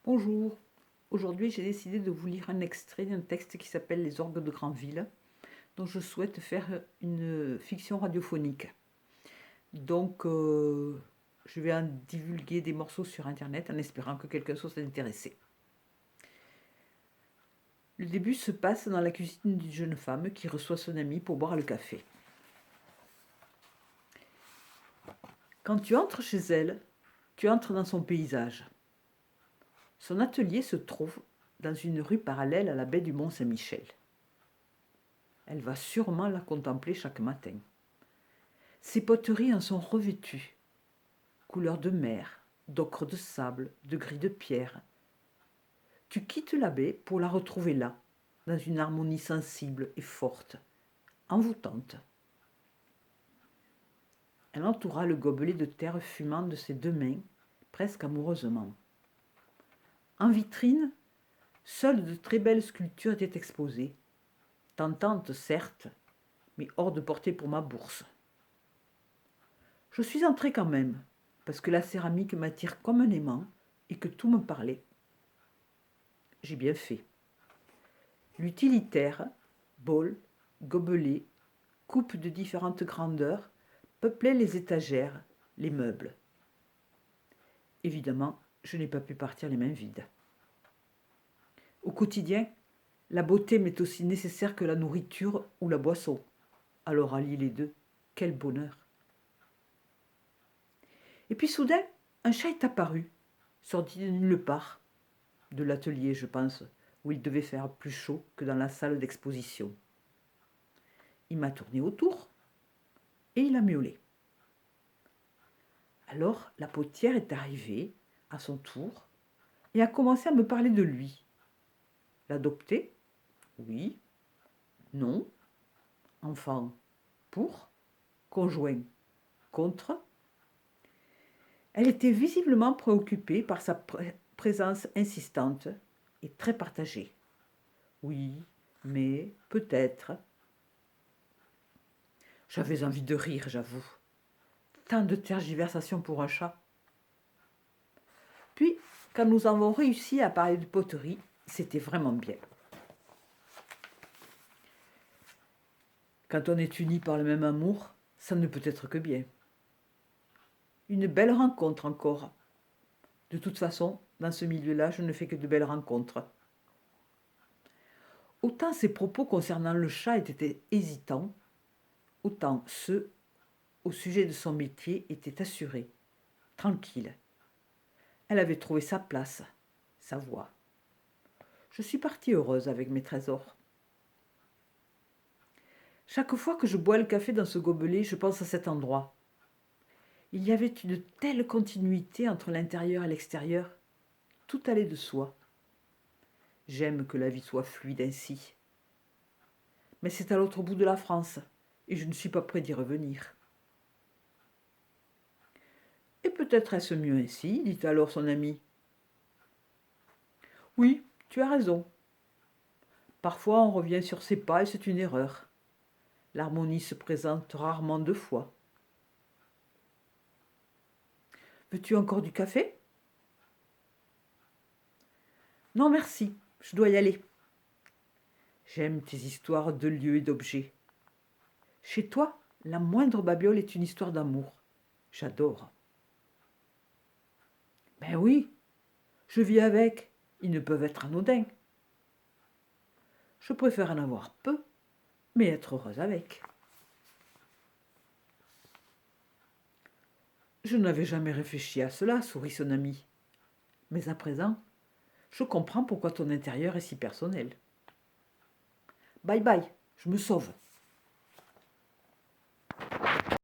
Bonjour, aujourd'hui j'ai décidé de vous lire un extrait d'un texte qui s'appelle Les orgues de Granville, dont je souhaite faire une fiction radiophonique. Donc je vais en divulguer des morceaux sur internet en espérant que quelqu'un soit intéressé. Le début se passe dans la cuisine d'une jeune femme qui reçoit son amie pour boire le café. Quand tu entres chez elle, tu entres dans son paysage. Son atelier se trouve dans une rue parallèle à la baie du Mont-Saint-Michel. Elle va sûrement la contempler chaque matin. Ses poteries en sont revêtues, couleur de mer, d'ocre de sable, de gris de pierre. Tu quittes la baie pour la retrouver là, dans une harmonie sensible et forte, envoûtante. Elle entoura le gobelet de terre fumant de ses deux mains, presque amoureusement. En vitrine, seules de très belles sculptures étaient exposées, tentantes certes, mais hors de portée pour ma bourse. Je suis entrée quand même, parce que la céramique m'attire comme un aimant et que tout me parlait. J'ai bien fait. L'utilitaire, bol, gobelet, coupes de différentes grandeurs, peuplaient les étagères, les meubles. Évidemment, je n'ai pas pu partir les mains vides. Au quotidien, la beauté m'est aussi nécessaire que la nourriture ou la boisson. Alors allier les deux, quel bonheur! Et puis soudain, un chat est apparu, sorti de nulle part, de l'atelier, je pense, où il devait faire plus chaud que dans la salle d'exposition. Il m'a tourné autour et il a miaulé. Alors la potière est arrivée, à son tour, et a commencé à me parler de lui. L'adopter? Oui. Non. Enfant? Pour? Conjoint? Contre? Elle était visiblement préoccupée par sa présence insistante et très partagée. Oui, mais peut-être. J'avais envie de rire, j'avoue. Tant de tergiversations pour un chat. Puis, quand nous avons réussi à parler de poterie, c'était vraiment bien. Quand on est unis par le même amour, ça ne peut être que bien. Une belle rencontre encore. De toute façon, dans ce milieu-là, je ne fais que de belles rencontres. Autant ses propos concernant le chat étaient hésitants, autant ceux au sujet de son métier étaient assurés, tranquilles. Elle avait trouvé sa place, sa voie. Je suis partie heureuse avec mes trésors. Chaque fois que je bois le café dans ce gobelet, je pense à cet endroit. Il y avait une telle continuité entre l'intérieur et l'extérieur. Tout allait de soi. J'aime que la vie soit fluide ainsi. Mais c'est à l'autre bout de la France, et je ne suis pas près d'y revenir. Et peut-être est-ce mieux ainsi, dit alors son ami. Oui, tu as raison. Parfois on revient sur ses pas et c'est une erreur. L'harmonie se présente rarement deux fois. Veux-tu encore du café? Non, merci, je dois y aller. J'aime tes histoires de lieux et d'objets. Chez toi, la moindre babiole est une histoire d'amour. J'adore. Ben oui, je vis avec. Ils ne peuvent être anodins. Je préfère en avoir peu, mais être heureuse avec. Je n'avais jamais réfléchi à cela, sourit son ami. Mais à présent, je comprends pourquoi ton intérieur est si personnel. Bye bye, je me sauve.